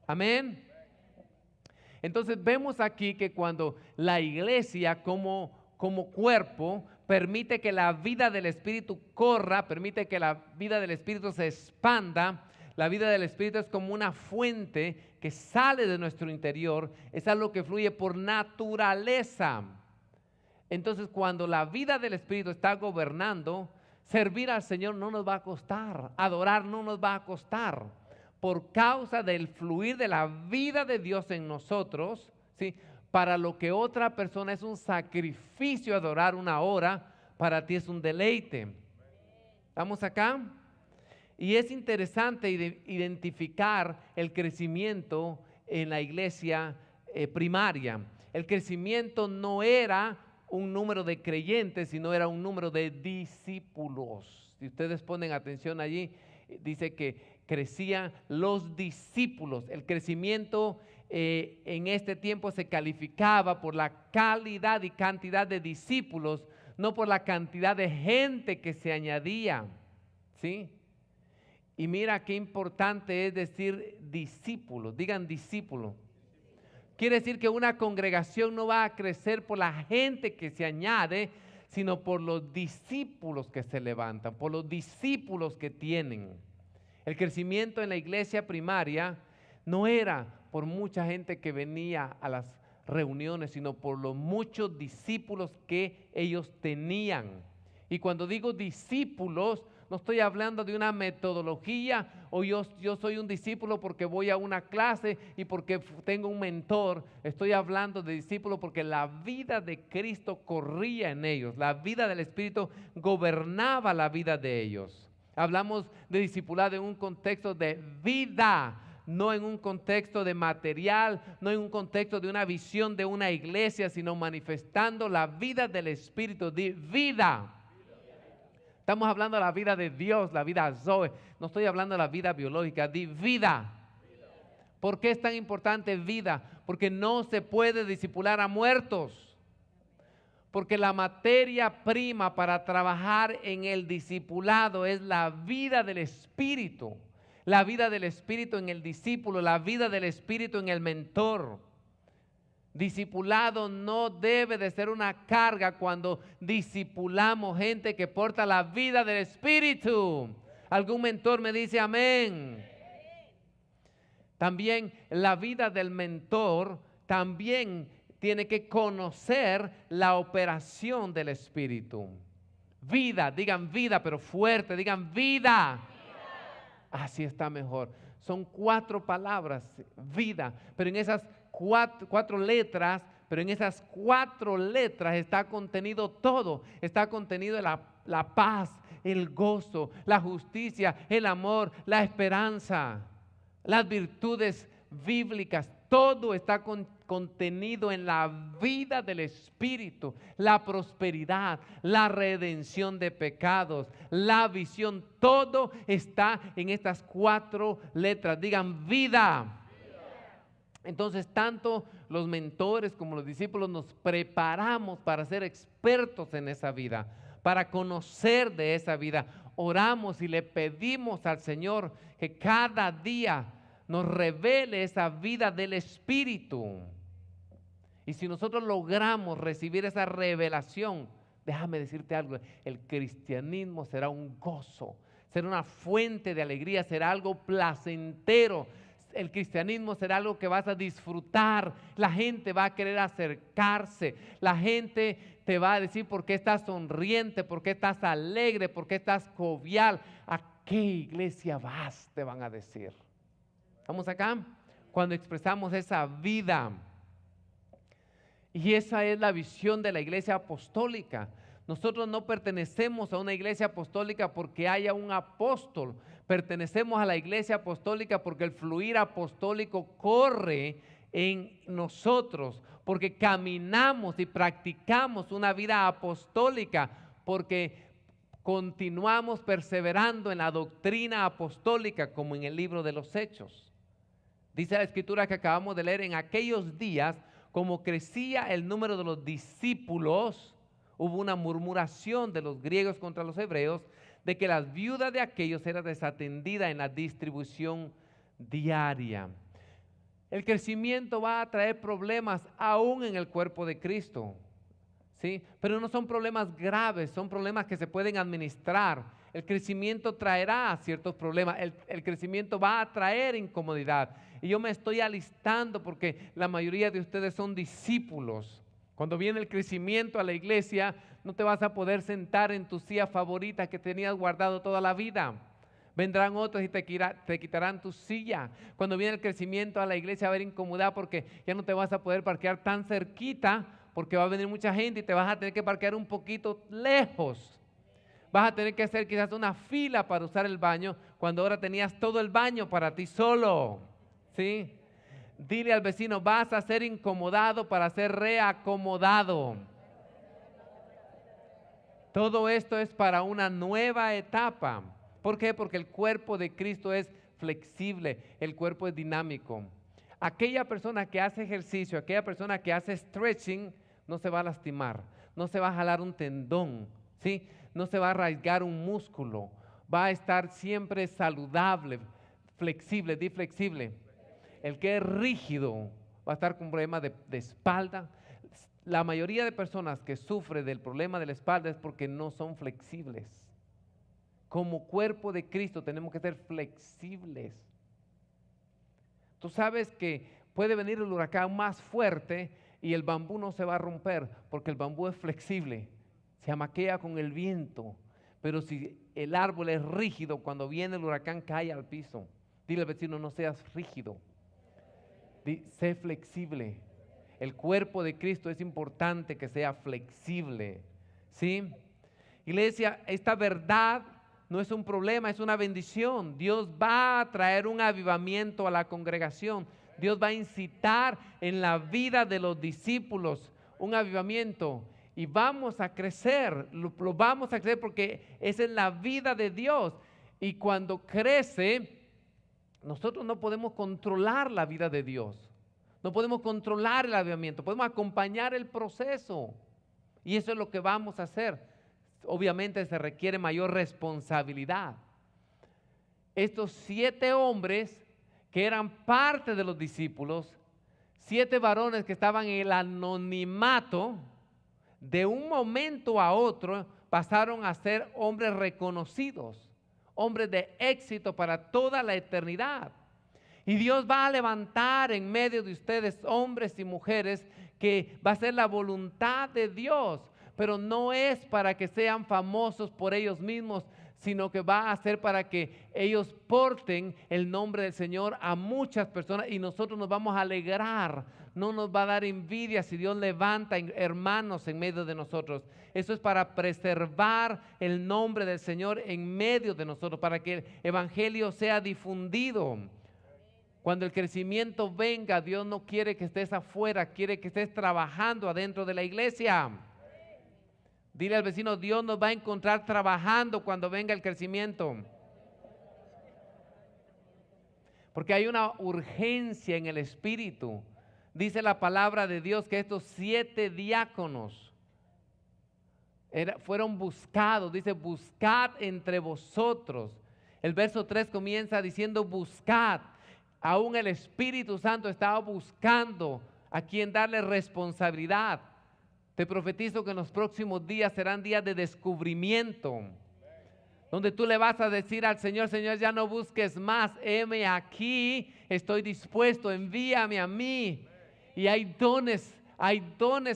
Amén. Entonces vemos aquí que cuando la iglesia como cuerpo permite que la vida del Espíritu corra, permite que la vida del Espíritu se expanda, la vida del Espíritu es como una fuente que sale de nuestro interior, es algo que fluye por naturaleza. Entonces cuando la vida del Espíritu está gobernando, servir al Señor no nos va a costar, adorar no nos va a costar, por causa del fluir de la vida de Dios en nosotros, ¿sí? Para lo que otra persona es un sacrificio adorar una hora, para ti es un deleite. ¿Estamos acá? Y es interesante identificar el crecimiento en la iglesia primaria. El crecimiento no era un número de creyentes, sino era un número de discípulos. Si ustedes ponen atención allí, dice que crecían los discípulos. El crecimiento en este tiempo se calificaba por la calidad y cantidad de discípulos, no por la cantidad de gente que se añadía, ¿sí? Y mira qué importante es decir discípulos, digan discípulos. Quiere decir que una congregación no va a crecer por la gente que se añade, sino por los discípulos que se levantan, por los discípulos que tienen. El crecimiento en la iglesia primaria no era por mucha gente que venía a las reuniones, sino por los muchos discípulos que ellos tenían. Y cuando digo discípulos, no estoy hablando de una metodología o yo soy un discípulo porque voy a una clase y porque tengo un mentor. Estoy hablando de discípulos porque la vida de Cristo corría en ellos. La vida del Espíritu gobernaba la vida de ellos. Hablamos de discipulado en un contexto de vida, no en un contexto de material, no en un contexto de una visión de una iglesia, sino manifestando la vida del Espíritu, de vida. Estamos hablando de la vida de Dios, la vida Zoe. No estoy hablando de la vida biológica, de vida. ¿Por qué es tan importante vida? Porque no se puede discipular a muertos. Porque la materia prima para trabajar en el discipulado es la vida del Espíritu. La vida del Espíritu en el discípulo, la vida del Espíritu en el mentor. Discipulado no debe de ser una carga cuando discipulamos gente que porta la vida del Espíritu. Algún mentor me dice amén. También la vida del mentor también tiene que conocer la operación del Espíritu. Vida, digan vida, pero fuerte, digan vida. Así está mejor. Son 4 palabras, vida, pero en esas cuatro letras, pero en esas 4 letras está contenido todo. Está contenido la paz, el gozo, la justicia, el amor, la esperanza, las virtudes bíblicas. Todo está contenido en la vida del Espíritu, la prosperidad, la redención de pecados, la visión. Todo está en estas 4 letras. Digan vida. Entonces, tanto los mentores como los discípulos nos preparamos para ser expertos en esa vida, para conocer de esa vida. Oramos y le pedimos al Señor que cada día nos revele esa vida del Espíritu. Y si nosotros logramos recibir esa revelación, déjame decirte algo, el cristianismo será un gozo, será una fuente de alegría, será algo placentero. El cristianismo será algo que vas a disfrutar. La gente va a querer acercarse. La gente te va a decir por qué estás sonriente, por qué estás alegre, por qué estás jovial. ¿A qué iglesia vas? Te van a decir. ¿Estamos acá? Cuando expresamos esa vida. Y esa es la visión de la iglesia apostólica. Nosotros no pertenecemos a una iglesia apostólica porque haya un apóstol. Pertenecemos a la iglesia apostólica porque el fluir apostólico corre en nosotros, porque caminamos y practicamos una vida apostólica, porque continuamos perseverando en la doctrina apostólica, como en el libro de los Hechos. Dice la escritura que acabamos de leer: en aquellos días, como crecía el número de los discípulos, hubo una murmuración de los griegos contra los hebreos, de que las viudas de aquellos eran desatendidas en la distribución diaria. El crecimiento va a traer problemas aún en el cuerpo de Cristo, ¿sí? Pero no son problemas graves, son problemas que se pueden administrar. El crecimiento traerá ciertos problemas, el crecimiento va a traer incomodidad. Y yo me estoy alistando porque la mayoría de ustedes son discípulos. Cuando viene el crecimiento a la iglesia, no te vas a poder sentar en tu silla favorita que tenías guardado toda la vida. Vendrán otros y te quitarán tu silla. Cuando viene el crecimiento a la iglesia va a haber incomodidad porque ya no te vas a poder parquear tan cerquita porque va a venir mucha gente y te vas a tener que parquear un poquito lejos. Vas a tener que hacer quizás una fila para usar el baño cuando ahora tenías todo el baño para ti solo, ¿sí? Dile al vecino, vas a ser incomodado para ser reacomodado. Todo esto es para una nueva etapa. ¿Por qué? Porque el cuerpo de Cristo es flexible, el cuerpo es dinámico. Aquella persona que hace ejercicio, aquella persona que hace stretching, no se va a lastimar, no se va a jalar un tendón, ¿sí? No se va a rasgar un músculo, va a estar siempre saludable, flexible, di flexible. El que es rígido va a estar con problemas de espalda. La mayoría de personas que sufren del problema de la espalda es porque no son flexibles. Como cuerpo de Cristo tenemos que ser flexibles. Tú sabes que puede venir el huracán más fuerte y el bambú no se va a romper porque el bambú es flexible, se amaquea con el viento. Pero si el árbol es rígido, cuando viene el huracán cae al piso. Dile al vecino, no seas rígido, sé flexible. El cuerpo de Cristo es importante que sea flexible, ¿sí? Iglesia, esta verdad no es un problema, es una bendición. Dios va a traer un avivamiento a la congregación. Dios va a incitar en la vida de los discípulos un avivamiento. Y vamos a crecer, lo vamos a crecer porque es en la vida de Dios. Y cuando crece, nosotros no podemos controlar la vida de Dios. No podemos controlar el avivamiento, podemos acompañar el proceso. Y eso es lo que vamos a hacer. Obviamente se requiere mayor responsabilidad. Estos 7 hombres que eran parte de los discípulos, 7 varones que estaban en el anonimato, de un momento a otro pasaron a ser hombres reconocidos, hombres de éxito para toda la eternidad. Y Dios va a levantar en medio de ustedes hombres y mujeres que va a ser la voluntad de Dios, pero no es para que sean famosos por ellos mismos, sino que va a ser para que ellos porten el nombre del Señor a muchas personas y nosotros nos vamos a alegrar. No nos va a dar envidia si Dios levanta hermanos en medio de nosotros. Eso es para preservar el nombre del Señor en medio de nosotros, para que el evangelio sea difundido. Cuando el crecimiento venga, Dios no quiere que estés afuera, quiere que estés trabajando adentro de la iglesia. Dile al vecino, Dios nos va a encontrar trabajando cuando venga el crecimiento. Porque hay una urgencia en el espíritu. Dice la palabra de Dios que estos 7 diáconos fueron buscados. Dice, buscad entre vosotros. El verso 3 comienza diciendo, buscad. Aún el Espíritu Santo estaba buscando a quien darle responsabilidad. Te profetizo que en los próximos días serán días de descubrimiento, donde tú le vas a decir al Señor, Señor, ya no busques más, heme aquí, estoy dispuesto, envíame a mí. Y hay dones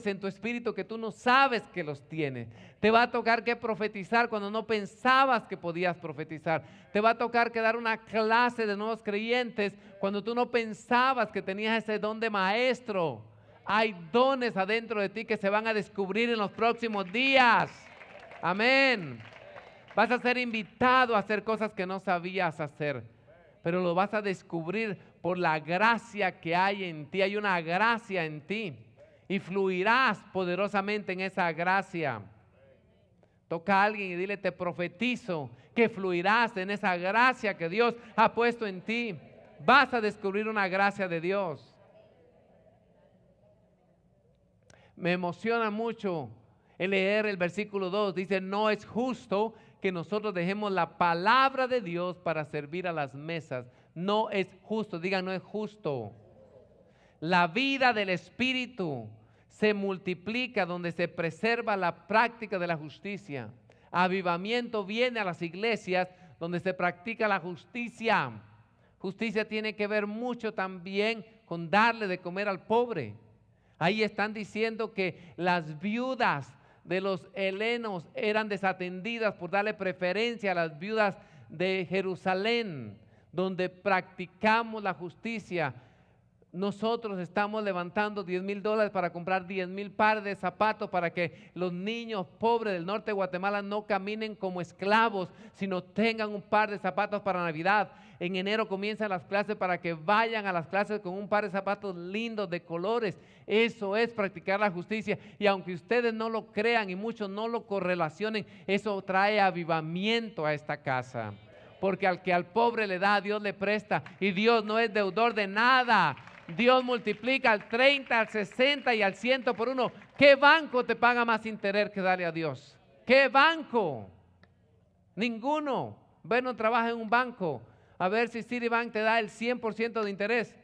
en tu espíritu que tú no sabes que los tienes. Te va a tocar que profetizar cuando no pensabas que podías profetizar. Te va a tocar que dar una clase de nuevos creyentes cuando tú no pensabas que tenías ese don de maestro. Hay dones adentro de ti que se van a descubrir en los próximos días. Amén. Vas a ser invitado a hacer cosas que no sabías hacer, pero lo vas a descubrir por la gracia que hay en ti. Hay una gracia en ti y fluirás poderosamente en esa gracia. Toca a alguien y dile, te profetizo que fluirás en esa gracia que Dios ha puesto en ti. Vas a descubrir una gracia de Dios. Me emociona mucho el leer el versículo 2. Dice, no es justo que nosotros dejemos la palabra de Dios para servir a las mesas. No es justo, digan, no es justo. La vida del Espíritu se multiplica donde se preserva la práctica de la justicia. Avivamiento viene a las iglesias donde se practica la justicia. Justicia tiene que ver mucho también con darle de comer al pobre. Ahí están diciendo que las viudas de los helenos eran desatendidas por darle preferencia a las viudas de Jerusalén, donde practicamos la justicia. Nosotros estamos levantando $10,000 para comprar 10,000 pares de zapatos para que los niños pobres del norte de Guatemala no caminen como esclavos, sino tengan un par de zapatos para Navidad. En enero comienzan las clases para que vayan a las clases con un par de zapatos lindos de colores. Eso es practicar la justicia. Y aunque ustedes no lo crean y muchos no lo correlacionen, eso trae avivamiento a esta casa. Porque al que al pobre le da, Dios le presta. Y Dios no es deudor de nada. Dios multiplica al 30, al 60 y al 100 por uno. ¿Qué banco te paga más interés que darle a Dios? ¿Qué banco? Ninguno. Ven, no trabaja en un banco. A ver si Citibank te da el 100% de interés.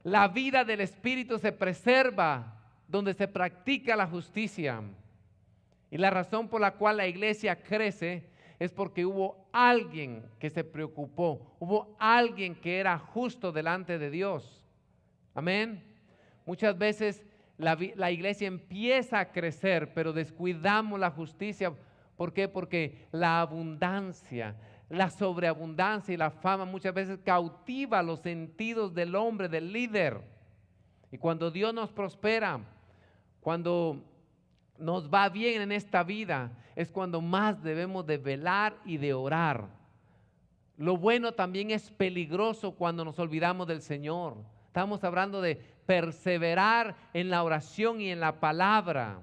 La vida del Espíritu se preserva donde se practica la justicia. Y la razón por la cual la iglesia crece es porque hubo alguien que se preocupó, hubo alguien que era justo delante de Dios. Amén. Muchas veces la iglesia empieza a crecer, pero descuidamos la justicia. ¿Por qué? Porque la abundancia, la sobreabundancia y la fama muchas veces cautiva los sentidos del hombre, del líder. Y cuando Dios nos prospera, cuando nos va bien en esta vida, es cuando más debemos de velar y de orar. Lo bueno también es peligroso cuando nos olvidamos del Señor. Estamos hablando de perseverar en la oración y en la palabra.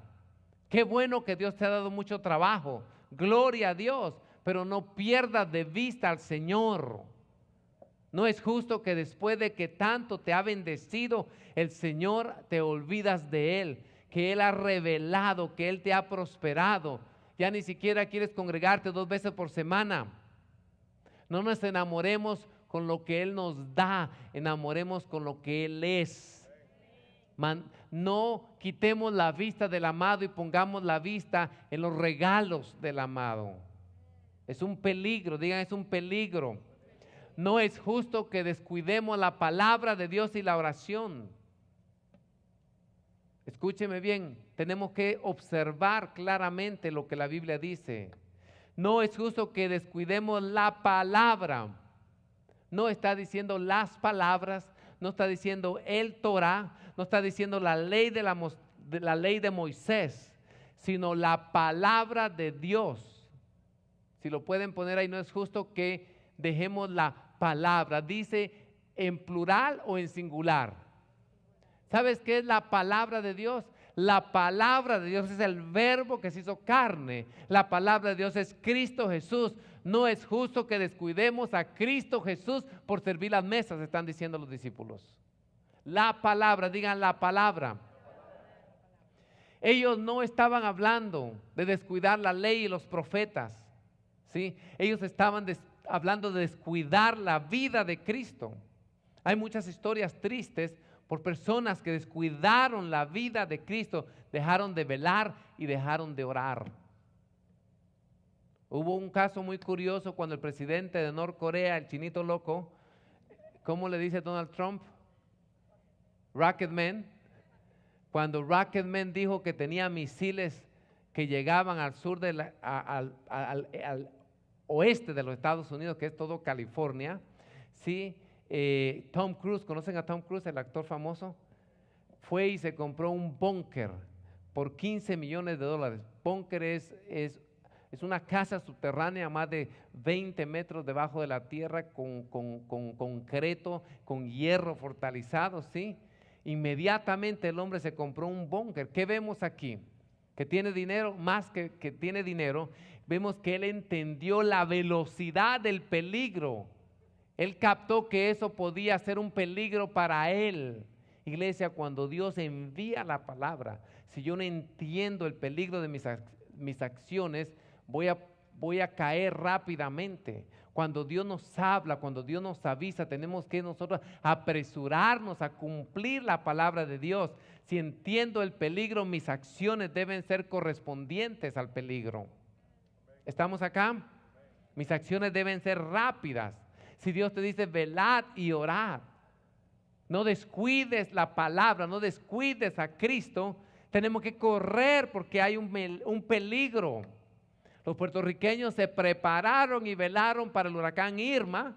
Qué bueno que Dios te ha dado mucho trabajo, gloria a Dios, pero no pierdas de vista al Señor. No es justo que después de que tanto te ha bendecido el Señor, te olvidas de Él, que Él ha revelado, que Él te ha prosperado. Ya ni siquiera quieres congregarte 2 veces por semana. No nos enamoremos con lo que Él nos da, enamoremos con lo que Él es. No quitemos la vista del amado y pongamos la vista en los regalos del amado. Es un peligro, digan, es un peligro. No es justo que descuidemos la palabra de Dios y la oración. Escúcheme bien, tenemos que observar claramente lo que la Biblia dice. No es justo que descuidemos la palabra. No está diciendo las palabras, no está diciendo el Torah, no está diciendo la ley la ley de Moisés, sino la palabra de Dios. Si lo pueden poner ahí, no es justo que dejemos la palabra. Dice en plural o en singular. ¿Sabes qué es la palabra de Dios? La palabra de Dios es el verbo que se hizo carne. La palabra de Dios es Cristo Jesús. No es justo que descuidemos a Cristo Jesús por servir las mesas, están diciendo los discípulos. La palabra, digan la palabra. Ellos no estaban hablando de descuidar la ley y los profetas, ¿sí? Ellos estaban hablando de descuidar la vida de Cristo. Hay muchas historias tristes por personas que descuidaron la vida de Cristo, dejaron de velar y dejaron de orar. Hubo un caso muy curioso cuando el presidente de Norcorea, el chinito loco, ¿cómo le dice Donald Trump? Rocket Man. Cuando Rocket Man dijo que tenía misiles que llegaban al sur al oeste de los Estados Unidos, que es todo California, ¿sí? Tom Cruise, ¿conocen a Tom Cruise, el actor famoso? Fue y se compró un búnker por $15 millones. Búnker es una casa subterránea a más de 20 metros debajo de la tierra con concreto, con hierro fortalecado, ¿sí? Inmediatamente el hombre se compró un búnker. ¿Qué vemos aquí? Que tiene dinero, más que tiene dinero, vemos que él entendió la velocidad del peligro. Él captó que eso podía ser un peligro para él. Iglesia, cuando Dios envía la palabra, si yo no entiendo el peligro de mis acciones, voy a caer rápidamente. Cuando Dios nos habla, cuando Dios nos avisa, tenemos que nosotros apresurarnos a cumplir la palabra de Dios. Si entiendo el peligro, mis acciones deben ser correspondientes al peligro. ¿Estamos acá? Mis acciones deben ser rápidas. Si Dios te dice velad y orad, no descuides la palabra, no descuides a Cristo. Tenemos que correr porque hay un peligro. Los puertorriqueños se prepararon y velaron para el huracán Irma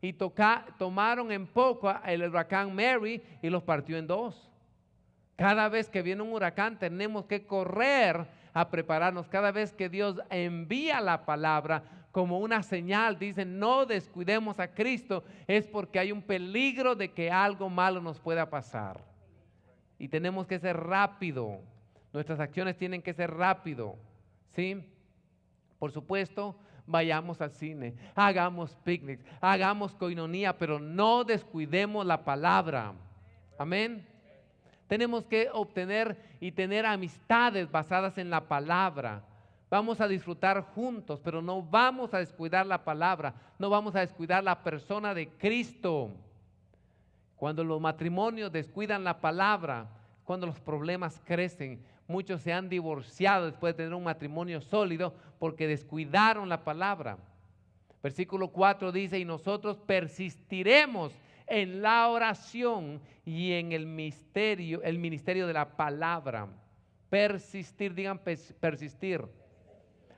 y tomaron en poco el huracán Mary y los partió en dos. Cada vez que viene un huracán tenemos que correr a prepararnos. Cada vez que Dios envía la palabra como una señal, dicen no descuidemos a Cristo, es porque hay un peligro de que algo malo nos pueda pasar. Y tenemos que ser rápido. Nuestras acciones tienen que ser rápido, ¿sí? Por supuesto, vayamos al cine, hagamos picnics, hagamos coinonía, pero no descuidemos la palabra. Amén. Tenemos que obtener y tener amistades basadas en la palabra. Vamos a disfrutar juntos, pero no vamos a descuidar la palabra, no vamos a descuidar la persona de Cristo. Cuando los matrimonios descuidan la palabra, cuando los problemas crecen, muchos se han divorciado después de tener un matrimonio sólido porque descuidaron la palabra. Versículo 4 dice, y nosotros persistiremos en la oración y en el ministerio de la palabra. Persistir, digan persistir.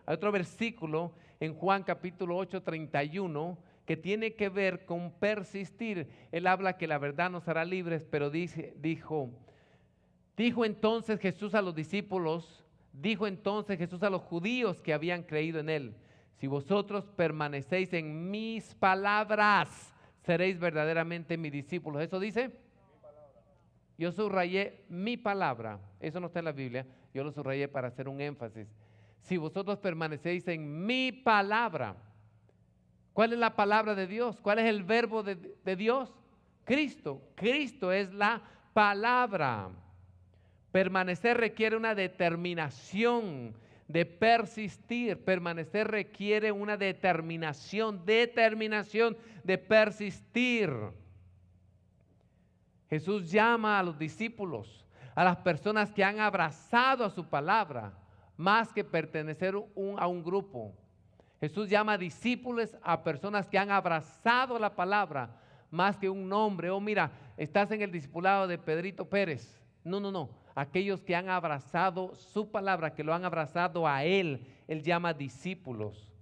Hay otro versículo en Juan capítulo 8, 31 que tiene que ver con persistir. Él habla que la verdad nos hará libres, pero dijo entonces Jesús a los discípulos, dijo entonces Jesús a los judíos que habían creído en él, si vosotros permanecéis en mis palabras, seréis verdaderamente mis discípulos. ¿Eso dice? Yo subrayé mi palabra, eso no está en la Biblia, yo lo subrayé para hacer un énfasis. Si vosotros permanecéis en mi palabra. ¿Cuál es la palabra de Dios? ¿Cuál es el verbo de Dios? Cristo. Cristo es la palabra. Permanecer requiere una determinación de persistir. Permanecer requiere una determinación de persistir. Jesús llama a los discípulos, a las personas que han abrazado a su palabra, más que pertenecer a un grupo. Jesús llama discípulos a personas que han abrazado la palabra, más que un nombre. Oh, mira, estás en el discipulado de Pedrito Pérez. No. Aquellos que han abrazado su palabra, que lo han abrazado a Él, Él llama discípulos.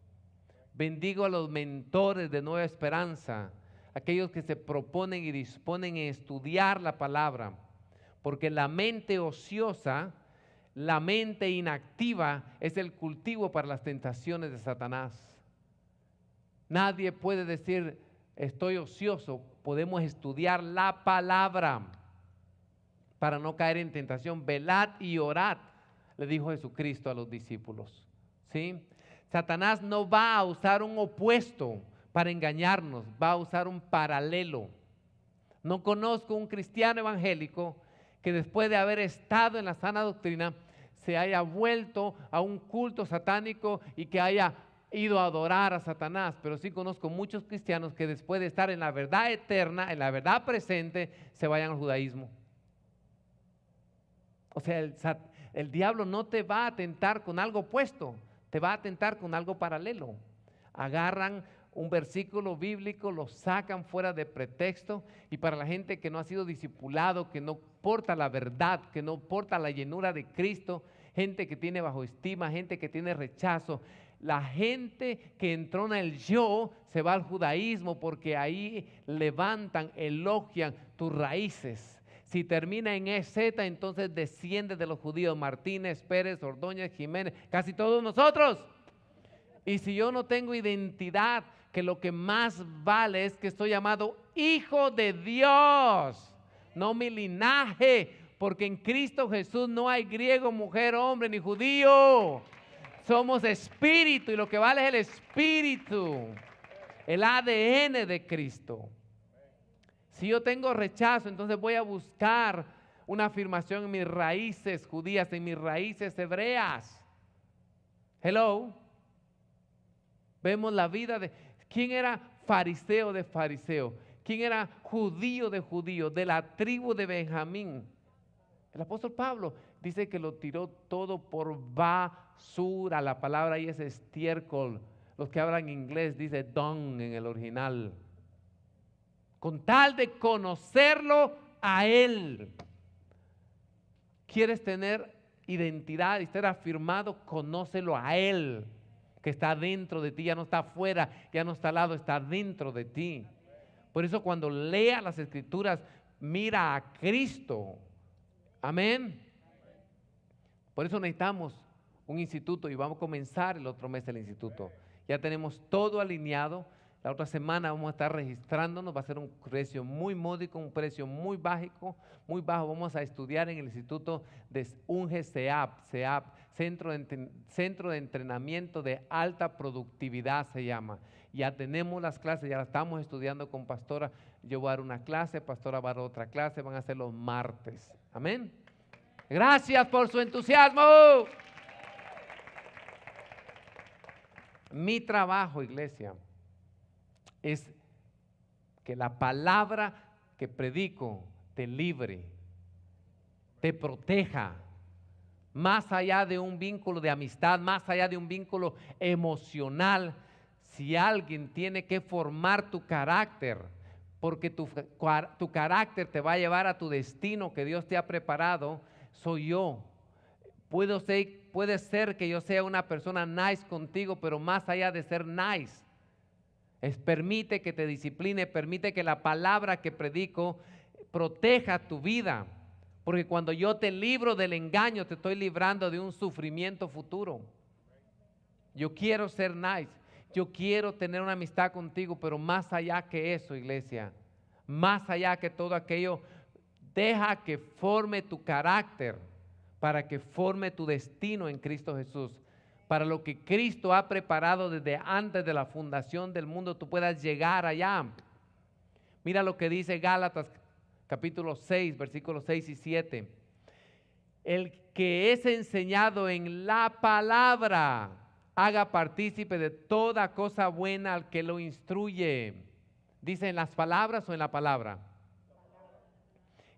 Bendigo a los mentores de Nueva Esperanza, aquellos que se proponen y disponen en estudiar la palabra, porque la mente ociosa, la mente inactiva es el cultivo para las tentaciones de Satanás. Nadie puede decir estoy ocioso. Podemos estudiar la palabra para no caer en tentación. Velad y orad, le dijo Jesucristo a los discípulos. ¿Sí? Satanás no va a usar un opuesto para engañarnos, va a usar un paralelo. No conozco un cristiano evangélico que después de haber estado en la sana doctrina se haya vuelto a un culto satánico y que haya ido a adorar a Satanás. Pero sí conozco muchos cristianos que después de estar en la verdad eterna, en la verdad presente, se vayan al judaísmo. O sea, el diablo no te va a tentar con algo opuesto, te va a tentar con algo paralelo. Agarran un versículo bíblico, lo sacan fuera de pretexto, y para la gente que no ha sido discipulado, que no porta la verdad, que no porta la llenura de Cristo, gente que tiene bajo estima, gente que tiene rechazo, la gente que entrona el yo se va al judaísmo porque ahí levantan, elogian tus raíces. Si termina en EZ, entonces desciende de los judíos, Martínez, Pérez, Ordóñez, Jiménez, casi todos nosotros. Y si yo no tengo identidad, que lo que más vale es que estoy llamado hijo de Dios, no mi linaje, porque en Cristo Jesús no hay griego, mujer, hombre, ni judío. Somos espíritu y lo que vale es el espíritu, el ADN de Cristo. Si yo tengo rechazo, entonces voy a buscar una afirmación en mis raíces judías, en mis raíces hebreas. Hello. Vemos la vida de ¿Quién era fariseo de fariseo? ¿Quién era judío de judío? De la tribu de Benjamín. El apóstol Pablo dice que lo tiró todo por basura. La palabra ahí es estiércol. Los que hablan inglés dice dung en el original. Con tal de conocerlo a Él. ¿Quieres tener identidad y estar afirmado? Conócelo a Él, que está dentro de ti, ya no está afuera, ya no está al lado, está dentro de ti. Por eso cuando lea las Escrituras, mira a Cristo. Amén. Por eso necesitamos un instituto y vamos a comenzar el otro mes el instituto. Ya tenemos todo alineado. La otra semana vamos a estar registrándonos, va a ser un precio muy módico, un precio muy bajo. Vamos a estudiar en el instituto de UNGE CEAP, Centro de Entrenamiento de Alta Productividad se llama. Ya tenemos las clases, ya las estamos estudiando con pastora. Yo voy a dar una clase, pastora va a dar otra clase, van a ser los martes. Amén. Gracias por su entusiasmo. Mi trabajo, iglesia, es que la palabra que predico te libre, te proteja, más allá de un vínculo de amistad, más allá de un vínculo emocional. Si alguien tiene que formar tu carácter, porque tu carácter te va a llevar a tu destino que Dios te ha preparado, soy yo. Puede ser que yo sea una persona nice contigo, pero más allá de ser nice, permite que te discipline, permite que la palabra que predico proteja tu vida. Porque cuando yo te libro del engaño, te estoy librando de un sufrimiento futuro. Yo quiero ser nice, yo quiero tener una amistad contigo, pero más allá que eso, iglesia, más allá que todo aquello, deja que forme tu carácter para que forme tu destino en Cristo Jesús. Para lo que Cristo ha preparado desde antes de la fundación del mundo, tú puedas llegar allá. Mira lo que dice Gálatas capítulo 6, versículos 6 y 7. El que es enseñado en la palabra, haga partícipe de toda cosa buena al que lo instruye. ¿Dice en las palabras o en la palabra?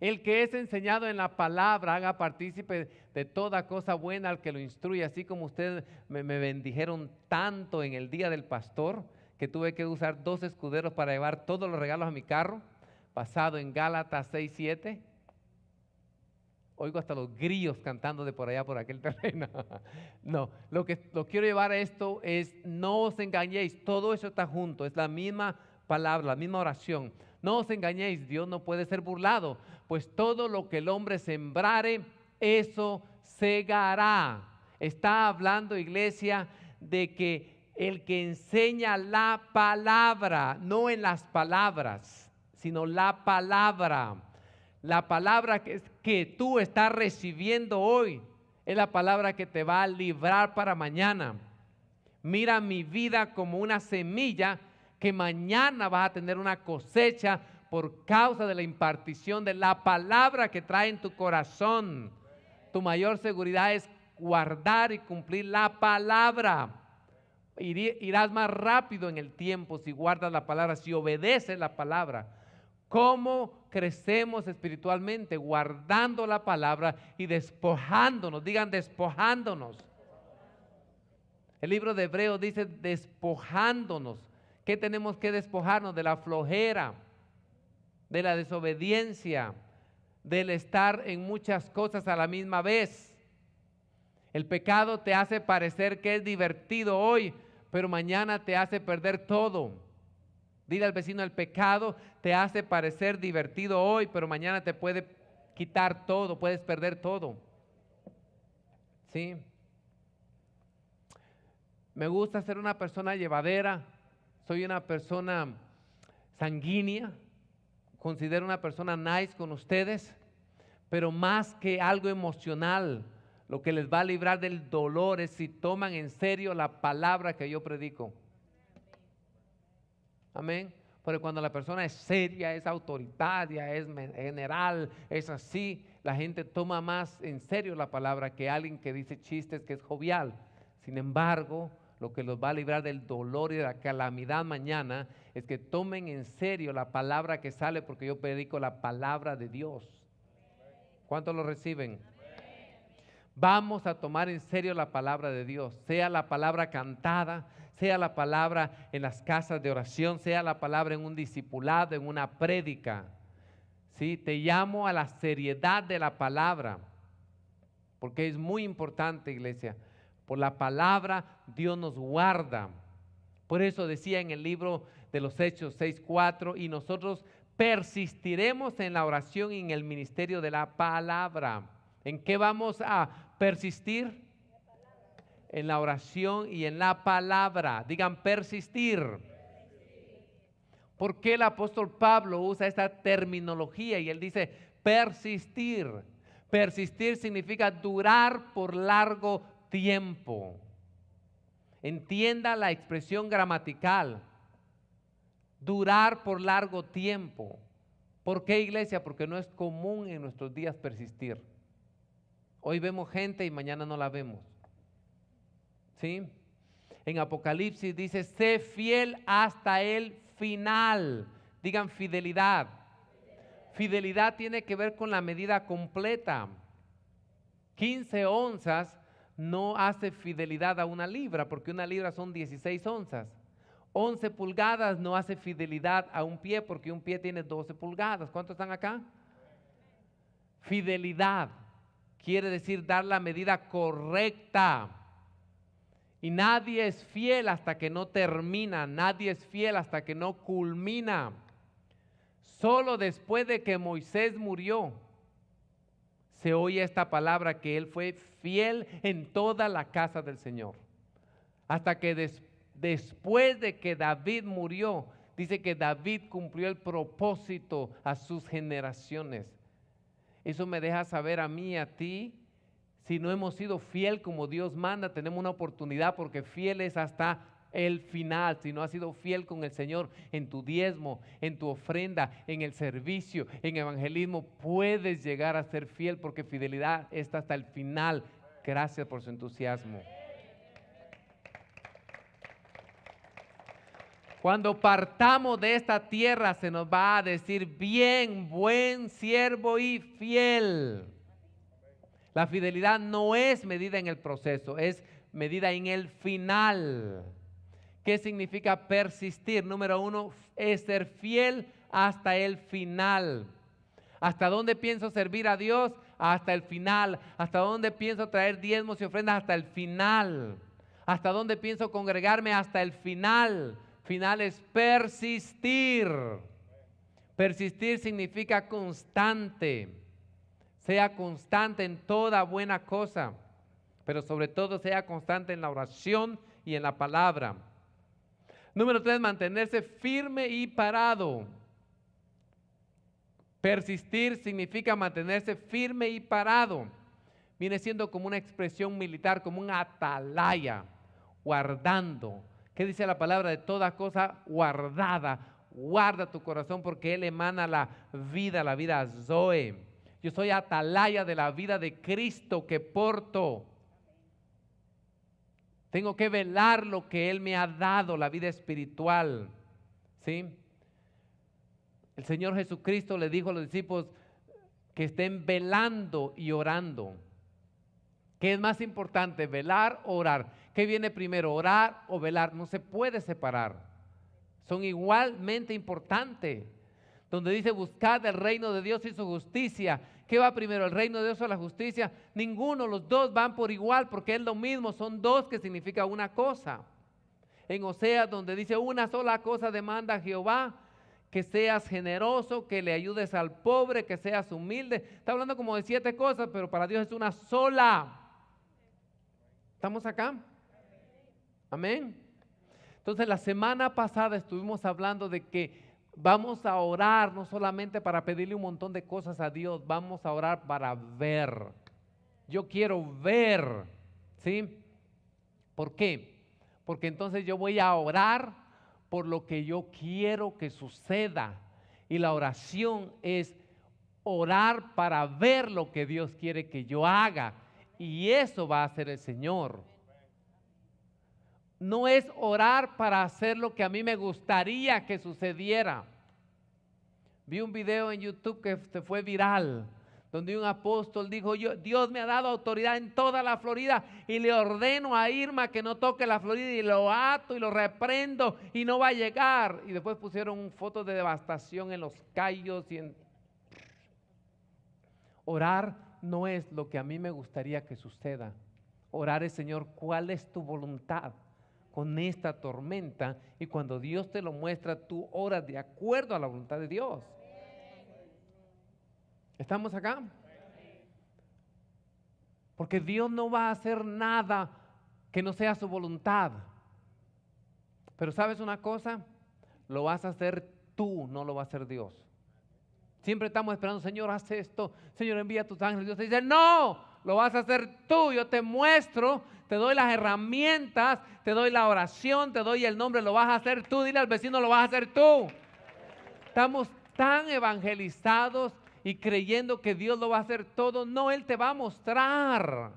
El que es enseñado en la palabra, haga partícipe de toda cosa buena al que lo instruye. Así como ustedes me bendijeron tanto en el día del pastor, que tuve que usar 2 escuderos para llevar todos los regalos a mi carro, basado en Gálatas 6, 7. Oigo hasta los grillos cantando de por allá, por aquel terreno. No, lo quiero llevar a esto es, no os engañéis, todo eso está junto, es la misma palabra, la misma oración. No os engañéis, Dios no puede ser burlado, pues todo lo que el hombre sembrare, eso segará. Está hablando, iglesia, de que el que enseña la palabra, no en las palabras, sino la palabra que tú estás recibiendo hoy, es la palabra que te va a librar para mañana. Mira mi vida como una semilla que mañana vas a tener una cosecha por causa de la impartición de la palabra que trae en tu corazón. Tu mayor seguridad es guardar y cumplir la palabra. Irás más rápido en el tiempo si guardas la palabra, si obedeces la palabra. ¿Cómo crecemos espiritualmente? Guardando la palabra y despojándonos. Digan, despojándonos. El libro de Hebreos dice despojándonos. ¿Qué tenemos que despojarnos? De la flojera, de la desobediencia, del estar en muchas cosas a la misma vez. El pecado te hace parecer que es divertido hoy, pero mañana te hace perder todo. Dile al vecino, el pecado te hace parecer divertido hoy, pero mañana te puede quitar todo, puedes perder todo. ¿Sí? Me gusta ser una persona llevadera, soy una persona sanguínea, considero una persona nice con ustedes, pero más que algo emocional, lo que les va a librar del dolor es si toman en serio la palabra que yo predico. Amén. Porque cuando la persona es seria, es autoritaria, es general, es así, la gente toma más en serio la palabra que alguien que dice chistes, que es jovial. Sin embargo, lo que los va a librar del dolor y de la calamidad mañana, es que tomen en serio la palabra que sale, porque yo predico la palabra de Dios. ¿Cuántos lo reciben? Vamos a tomar en serio la palabra de Dios, sea la palabra cantada, sea la palabra en las casas de oración, sea la palabra en un discipulado, en una prédica. ¿Sí? Te llamo a la seriedad de la palabra, porque es muy importante, iglesia. Por la palabra Dios nos guarda. Por eso decía en el libro de los Hechos 6:4, y nosotros persistiremos en la oración y en el ministerio de la palabra. ¿En qué vamos a persistir? En la oración y en la palabra. Digan persistir. ¿Por qué el apóstol Pablo usa esta terminología? Y él dice persistir. Persistir significa durar por largo tiempo. Entienda la expresión gramatical. Durar por largo tiempo. ¿Por qué, iglesia? Porque no es común en nuestros días persistir. Hoy vemos gente y mañana no la vemos. ¿Sí? En Apocalipsis dice, sé fiel hasta el final. Digan fidelidad. Fidelidad tiene que ver con la medida completa. 15 onzas no hace fidelidad a una libra, porque una libra son 16 onzas. 11 pulgadas no hace fidelidad a un pie, porque un pie tiene 12 pulgadas. ¿Cuántos están acá? Fidelidad quiere decir dar la medida correcta. Y nadie es fiel hasta que no termina, nadie es fiel hasta que no culmina. Solo después de que Moisés murió, se oye esta palabra que él fue fiel en toda la casa del Señor. Hasta que después de que David murió, dice que David cumplió el propósito a sus generaciones. Eso me deja saber a mí y a ti, si no hemos sido fiel como Dios manda, tenemos una oportunidad, porque fiel es hasta el final. Si no has sido fiel con el Señor en tu diezmo, en tu ofrenda, en el servicio, en evangelismo, puedes llegar a ser fiel, porque fidelidad está hasta el final. Gracias por su entusiasmo. Cuando partamos de esta tierra se nos va a decir, bien, buen siervo y fiel. La fidelidad no es medida en el proceso, es medida en el final. ¿Qué significa persistir? Número 1 es ser fiel hasta el final. ¿Hasta dónde pienso servir a Dios? Hasta el final. ¿Hasta dónde pienso traer diezmos y ofrendas? Hasta el final. ¿Hasta dónde pienso congregarme? Hasta el final. Final es persistir. Persistir significa constante. Sea constante en toda buena cosa, pero sobre todo sea constante en la oración y en la palabra. Número 3, mantenerse firme y parado. Persistir significa mantenerse firme y parado. Viene siendo como una expresión militar, como un atalaya, guardando. ¿Qué dice la palabra? De toda cosa guardada. Guarda tu corazón, porque Él emana la vida Zoe. Yo soy atalaya de la vida de Cristo que porto. Tengo que velar lo que Él me ha dado, la vida espiritual. ¿Sí? El Señor Jesucristo le dijo a los discípulos que estén velando y orando. ¿Qué es más importante, velar o orar? ¿Qué viene primero, orar o velar? No se puede separar. Son igualmente importantes. Donde dice buscad el reino de Dios y su justicia. ¿Qué va primero, el reino de Dios o la justicia? Ninguno, los dos van por igual, porque es lo mismo, son dos que significa una cosa. En Oseas, donde dice una sola cosa demanda a Jehová, que seas generoso, que le ayudes al pobre, que seas humilde. Está hablando como de 7 cosas, pero para Dios es una sola. ¿Estamos acá? Amén. Entonces la semana pasada estuvimos hablando de que vamos a orar no solamente para pedirle un montón de cosas a Dios, vamos a orar para ver. Yo quiero ver, ¿sí? ¿Por qué? Porque entonces yo voy a orar por lo que yo quiero que suceda. Y la oración es orar para ver lo que Dios quiere que yo haga. Y eso va a hacer el Señor. no es orar para hacer lo que a mí me gustaría que sucediera. Vi un video en YouTube que se fue viral, donde un apóstol dijo, Dios me ha dado autoridad en toda la Florida y le ordeno a Irma que no toque la Florida y lo ato y lo reprendo y no va a llegar. Y después pusieron fotos de devastación en Los Cayos y en... Orar no es lo que a mí me gustaría que suceda. Orar es, Señor, ¿cuál es tu voluntad con esta tormenta? Y cuando Dios te lo muestra, tú oras de acuerdo a la voluntad de Dios. ¿Estamos acá? Porque Dios no va a hacer nada que no sea su voluntad. Pero ¿sabes una cosa? Lo vas a hacer tú, no lo va a hacer Dios. Siempre estamos esperando, Señor, haz esto, Señor, envía a tus ángeles. Dios te dice, no, lo vas a hacer tú. Yo te muestro, te doy las herramientas, te doy la oración, te doy el nombre, lo vas a hacer tú. Dile al vecino, lo vas a hacer tú. Estamos tan evangelizados y creyendo que Dios lo va a hacer todo. No, Él te va a mostrar.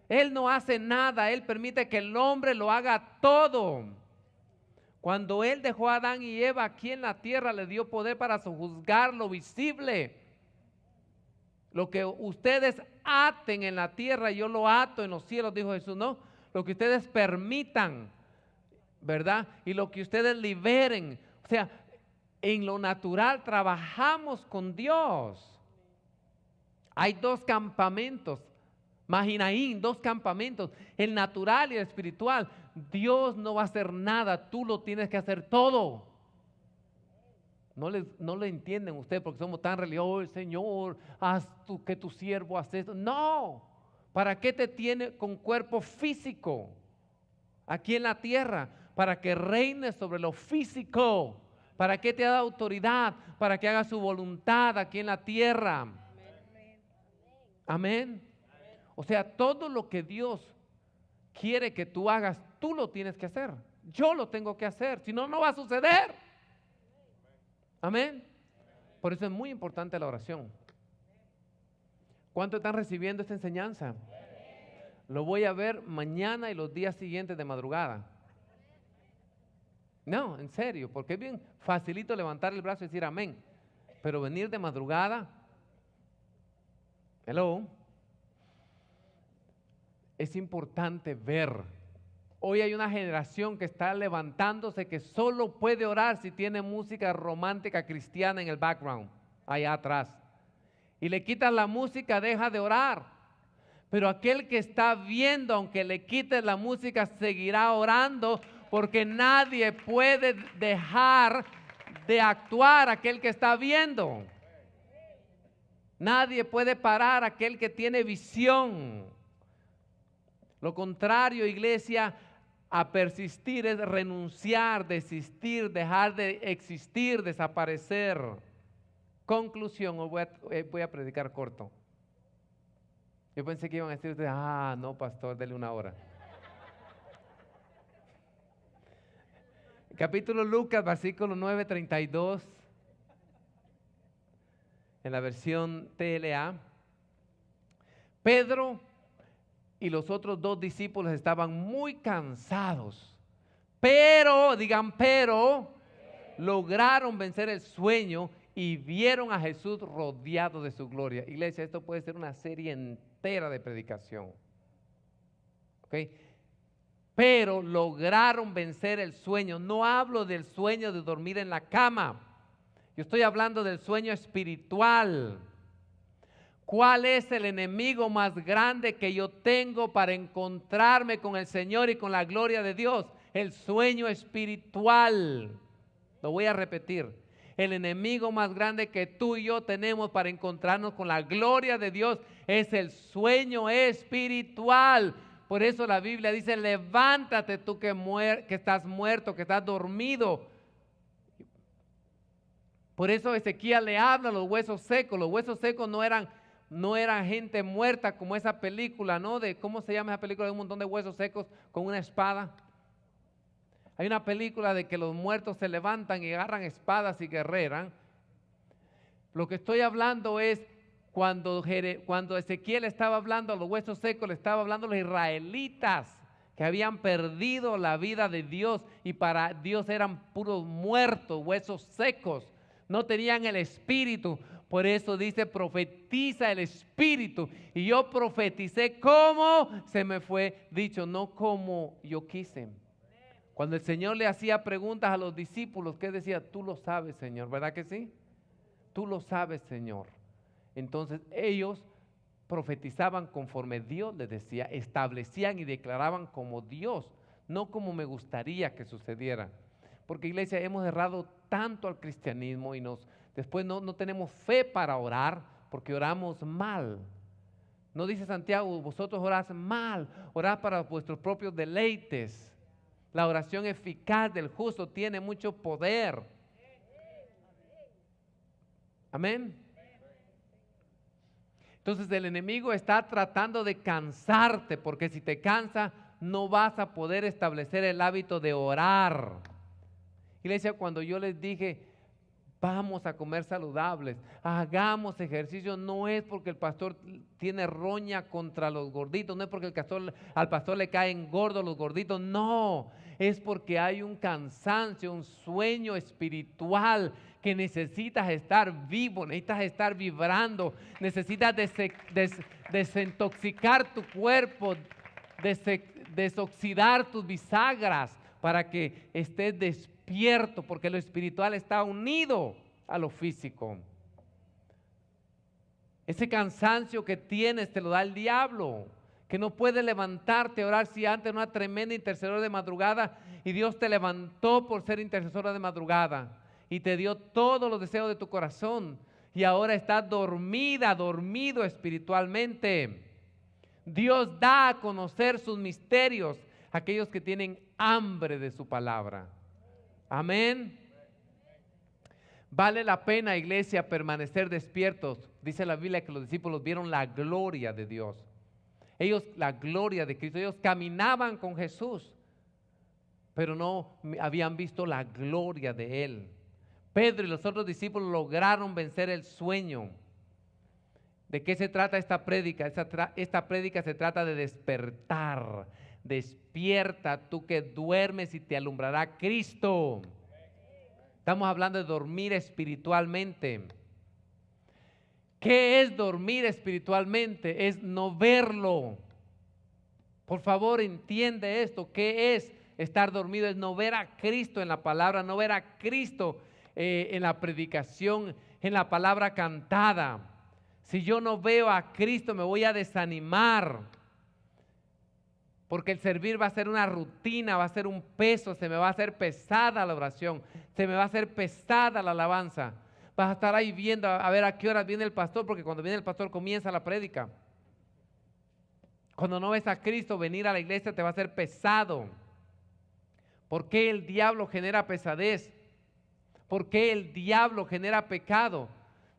Él no hace nada, Él permite que el hombre lo haga todo. Cuando Él dejó a Adán y Eva aquí en la tierra, le dio poder para sojuzgar lo visible. Lo que ustedes aten en la tierra, yo lo ato en los cielos, dijo Jesús, ¿no? Lo que ustedes permitan, ¿verdad? Y lo que ustedes liberen. O sea, en lo natural trabajamos con Dios. Hay dos campamentos, Mahinaim, dos campamentos, el natural y el espiritual. Dios no va a hacer nada, tú lo tienes que hacer todo. No lo entienden ustedes porque somos tan religiosos. Señor, haz tú que tu siervo hace esto. No, ¿para qué te tiene con cuerpo físico aquí en la tierra? Para que reines sobre lo físico. ¿Para qué te da autoridad? Para que hagas su voluntad aquí en la tierra. Amén. O sea, todo lo que Dios quiere que tú hagas, tú lo tienes que hacer. Yo lo tengo que hacer, si no, no va a suceder. Amén. Por eso es muy importante la oración. ¿Cuántos están recibiendo esta enseñanza? Lo voy a ver mañana y los días siguientes de madrugada. No, en serio, porque es bien facilito levantar el brazo y decir amén. Pero venir de madrugada, hello, es importante ver. Hoy hay una generación que está levantándose que solo puede orar si tiene música romántica cristiana en el background, allá atrás. Y le quitas la música, deja de orar. Pero aquel que está viendo, aunque le quites la música, seguirá orando, porque nadie puede dejar de actuar aquel que está viendo. Nadie puede parar aquel que tiene visión. Lo contrario, iglesia, a persistir es renunciar, desistir, dejar de existir, desaparecer. Conclusión, hoy voy a predicar corto. Yo pensé que iban a decir ustedes, no, pastor, dele una hora. Capítulo Lucas, versículo 9:32, en la versión TLA. Pedro y los otros dos discípulos estaban muy cansados, pero, digan pero, lograron vencer el sueño y vieron a Jesús rodeado de su gloria. Iglesia, esto puede ser una serie entera de predicación. ¿Ok? Pero lograron vencer el sueño. No hablo del sueño de dormir en la cama. Yo estoy hablando del sueño espiritual. ¿Cuál es el enemigo más grande que yo tengo para encontrarme con el Señor y con la gloria de Dios? El sueño espiritual. Lo voy a repetir. El enemigo más grande que tú y yo tenemos para encontrarnos con la gloria de Dios es el sueño espiritual. Por eso la Biblia dice, levántate tú que estás muerto, que estás dormido. Por eso Ezequiel le habla a los huesos secos. Los huesos secos no eran gente muerta como esa película, ¿no? De ¿cómo se llama esa película de un montón de huesos secos con una espada? Hay una película de que los muertos se levantan y agarran espadas y guerreran. Lo que estoy hablando es cuando Ezequiel estaba hablando a los huesos secos, le estaba hablando a los israelitas que habían perdido la vida de Dios y para Dios eran puros muertos, huesos secos, no tenían el Espíritu. Por eso dice, profetiza el Espíritu. Y yo profeticé como se me fue dicho, no como yo quise. Cuando el Señor le hacía preguntas a los discípulos, ¿qué decía? Tú lo sabes, Señor, ¿verdad que sí? Tú lo sabes, Señor. Entonces ellos profetizaban conforme Dios les decía, establecían y declaraban como Dios, no como me gustaría que sucediera. Porque, iglesia, hemos errado tanto al cristianismo y después no tenemos fe para orar porque oramos mal. No dice Santiago, vosotros orás mal, orás para vuestros propios deleites. La oración eficaz del justo tiene mucho poder. Amén. Entonces el enemigo está tratando de cansarte, porque si te cansa no vas a poder establecer el hábito de orar. Iglesia, cuando yo les dije, vamos a comer saludables, hagamos ejercicio, no es porque el pastor tiene roña contra los gorditos, no es porque al pastor le caen gordos los gorditos, no, es porque hay un cansancio, un sueño espiritual que necesitas estar vivo, necesitas estar vibrando, necesitas desintoxicar tu cuerpo, desoxidar tus bisagras para que estés despierto, porque lo espiritual está unido a lo físico. Ese cansancio que tienes te lo da el diablo, que no puedes levantarte a orar si antes una tremenda intercesora de madrugada y Dios te levantó por ser intercesora de madrugada y te dio todos los deseos de tu corazón y ahora estás dormido espiritualmente. Dios da a conocer sus misterios a aquellos que tienen hambre de su palabra. Amén. Vale la pena, iglesia, permanecer despiertos. Dice la Biblia que los discípulos vieron la gloria de Dios. Ellos, la gloria de Cristo, ellos caminaban con Jesús, pero no habían visto la gloria de Él. Pedro y los otros discípulos lograron vencer el sueño. ¿De qué se trata esta prédica? Esta prédica se trata de despertar. Despierta tú que duermes y te alumbrará Cristo. Estamos hablando de dormir espiritualmente. ¿Qué es dormir espiritualmente? Es no verlo. Por favor, entiende esto. ¿Qué es estar dormido? Es no ver a Cristo en la palabra, no ver a Cristo en la predicación, en la palabra cantada. Si yo no veo a Cristo, me voy a desanimar. Porque el servir va a ser una rutina, va a ser un peso, se me va a hacer pesada la oración, se me va a hacer pesada la alabanza. Vas a estar ahí viendo a ver a qué horas viene el pastor, porque cuando viene el pastor comienza la prédica. Cuando no ves a Cristo venir a la iglesia te va a ser pesado. ¿Por qué el diablo genera pesadez? ¿Por qué el diablo genera pecado?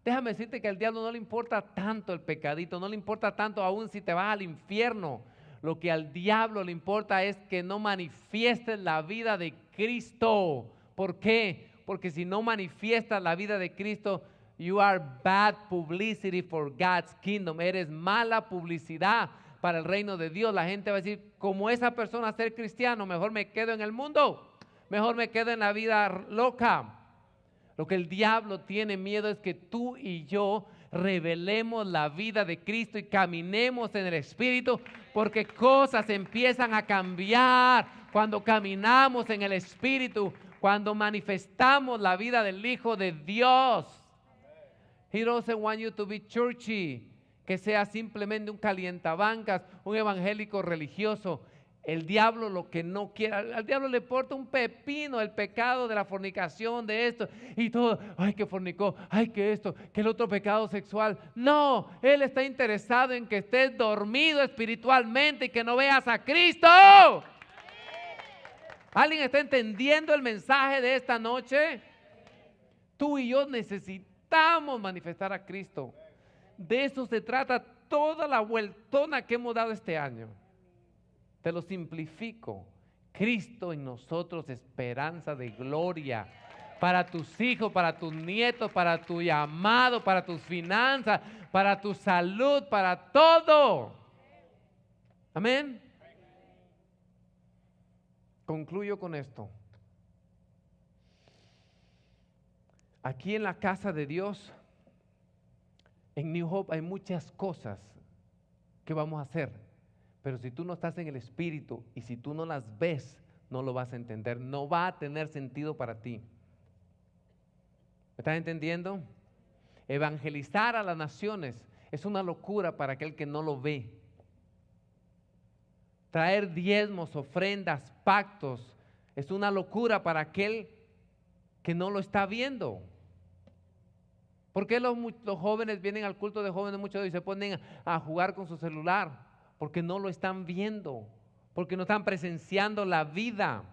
Déjame decirte que al diablo no le importa tanto el pecadito, no le importa tanto aún si te vas al infierno. Lo que al diablo le importa es que no manifiestes la vida de Cristo. ¿Por qué? Porque si no manifiestas la vida de Cristo, you are bad publicity for God's kingdom. Eres mala publicidad para el reino de Dios. La gente va a decir, como esa persona ser cristiano, mejor me quedo en el mundo, mejor me quedo en la vida loca. Lo que el diablo tiene miedo es que tú y yo revelemos la vida de Cristo y caminemos en el Espíritu, porque cosas empiezan a cambiar cuando caminamos en el Espíritu, cuando manifestamos la vida del Hijo de Dios. He doesn't want you to be churchy, que sea simplemente un calientabancas, un evangélico religioso. El diablo lo que no quiere, al diablo le importa un pepino el pecado de la fornicación, de esto y todo. Ay, que fornicó, ay, que esto, que el otro pecado sexual. No, él está interesado en que estés dormido espiritualmente y que no veas a Cristo. ¿Alguien está entendiendo el mensaje de esta noche? Tú y yo necesitamos manifestar a Cristo. De eso se trata toda la vueltona que hemos dado este año. Te lo simplifico. Cristo en nosotros, esperanza de gloria para tus hijos, para tus nietos, para tu llamado, para tus finanzas, para tu salud, para todo. Amén. Concluyo con esto. Aquí en la casa de Dios, en New Hope, hay muchas cosas que vamos a hacer, pero si tú no estás en el Espíritu y si tú no las ves, no lo vas a entender, no va a tener sentido para ti. ¿Me estás entendiendo? Evangelizar a las naciones es una locura para aquel que no lo ve. Traer diezmos, ofrendas, pactos, es una locura para aquel que no lo está viendo. ¿Por qué los jóvenes vienen al culto de jóvenes muchos y se ponen a jugar con su celular? Porque no lo están viendo, porque no están presenciando la vida.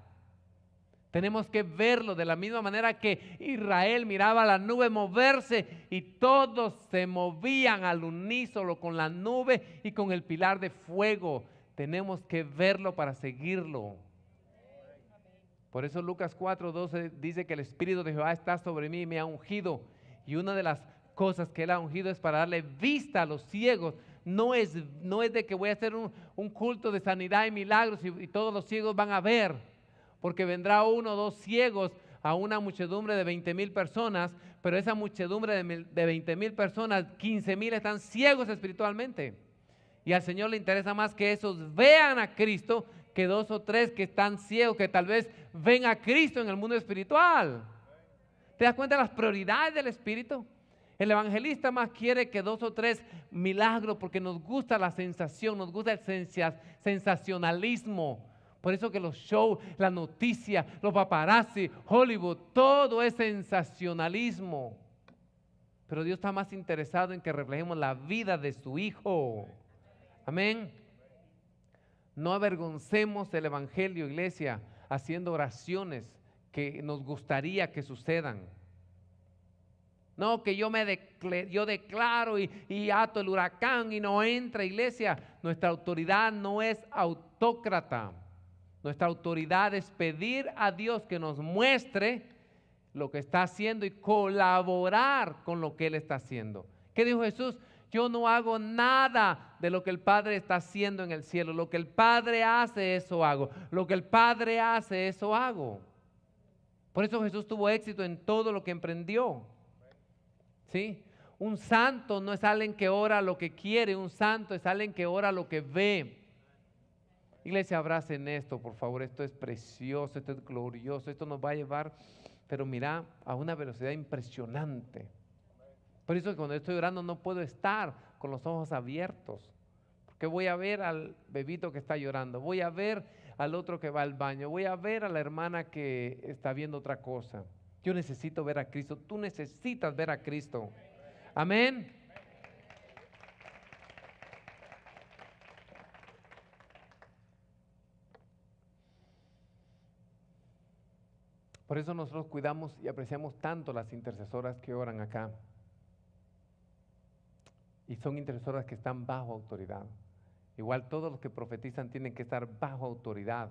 Tenemos que verlo de la misma manera que Israel miraba la nube moverse y todos se movían al unísono con la nube y con el pilar de fuego. Tenemos que verlo para seguirlo. Por eso Lucas 4:12 dice que el Espíritu de Jehová está sobre mí y me ha ungido. Y una de las cosas que Él ha ungido es para darle vista a los ciegos. No es de que voy a hacer un culto de sanidad y milagros y todos los ciegos van a ver. Porque vendrá 1 o 2 ciegos a una muchedumbre de 20,000 personas, pero esa muchedumbre de 20,000 personas, 15,000 están ciegos espiritualmente. Y al Señor le interesa más que esos vean a Cristo que 2 o 3 que están ciegos, que tal vez ven a Cristo en el mundo espiritual. ¿Te das cuenta de las prioridades del Espíritu? El evangelista más quiere que 2 o 3 milagros porque nos gusta la sensación, nos gusta el sensacionalismo. Por eso que los shows, la noticia, los paparazzi, Hollywood, todo es sensacionalismo. Pero Dios está más interesado en que reflejemos la vida de su Hijo. Amén. No avergoncemos el evangelio, iglesia, haciendo oraciones que nos gustaría que sucedan. No, que yo declaro y ato el huracán y no entra, iglesia. Nuestra autoridad no es autócrata. Nuestra autoridad es pedir a Dios que nos muestre lo que está haciendo y colaborar con lo que Él está haciendo. ¿Qué dijo Jesús? Yo no hago nada de lo que el Padre está haciendo en el cielo. Lo que el Padre hace, eso hago. Lo que el Padre hace, eso hago. Por eso Jesús tuvo éxito en todo lo que emprendió. ¿Sí? Un santo no es alguien que ora lo que quiere. Un santo es alguien que ora lo que ve. Iglesia, abracen esto, por favor. Esto es precioso, esto es glorioso. Esto nos va a llevar, pero mira, a una velocidad impresionante. Por eso que cuando estoy orando no puedo estar con los ojos abiertos. Porque voy a ver al bebito que está llorando. Voy a ver al otro que va al baño. Voy a ver a la hermana que está viendo otra cosa. Yo necesito ver a Cristo. Tú necesitas ver a Cristo. Amén. Por eso nosotros cuidamos y apreciamos tanto las intercesoras que oran acá. Y son intercesoras que están bajo autoridad. Igual todos los que profetizan tienen que estar bajo autoridad,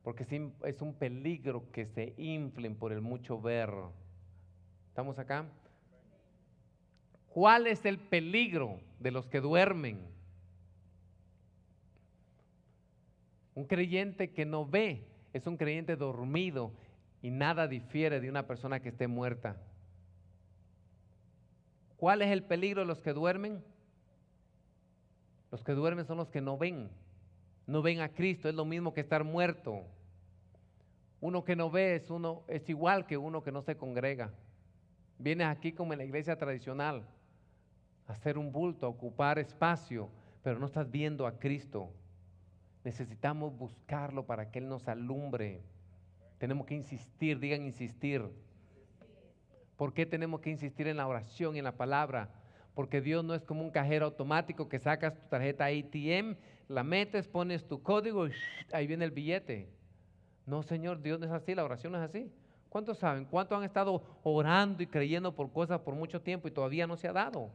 porque es un peligro que se inflen por el mucho ver. ¿Estamos acá? ¿Cuál es el peligro de los que duermen? Un creyente que no ve es un creyente dormido y nada difiere de una persona que esté muerta. ¿Cuál es el peligro de los que duermen? Los que duermen son los que no ven a Cristo, es lo mismo que estar muerto. Uno que no ve es igual que uno que no se congrega. Vienes aquí como en la iglesia tradicional a hacer un bulto, a ocupar espacio, pero no estás viendo a Cristo. Necesitamos buscarlo para que Él nos alumbre. Tenemos que insistir, digan insistir. ¿Por qué tenemos que insistir en la oración y en la palabra? Porque Dios no es como un cajero automático que sacas tu tarjeta ATM, la metes, pones tu código y ahí viene el billete. No, Señor, Dios no es así, la oración no es así. ¿Cuántos saben? ¿Cuántos han estado orando y creyendo por cosas por mucho tiempo y todavía no se ha dado?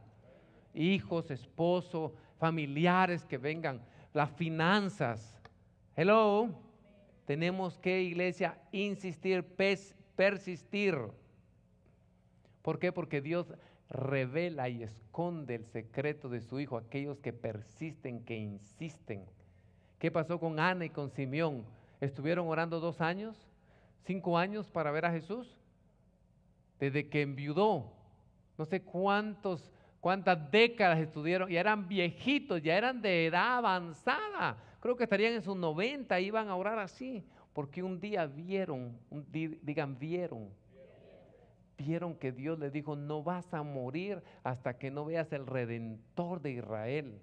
Hijos, esposo, familiares que vengan, las finanzas. Hello. Tenemos que, iglesia, insistir, persistir. ¿Por qué? Porque Dios revela y esconde el secreto de su Hijo a aquellos que persisten, que insisten. ¿Qué pasó con Ana y con Simeón? estuvieron orando 2 años, 5 años para ver a Jesús. Desde que enviudó, no sé cuántas décadas estuvieron, y eran viejitos, ya eran de edad avanzada. Creo que estarían en sus 90, iban a orar así, porque un día vieron que Dios les dijo: no vas a morir hasta que no veas el Redentor de Israel.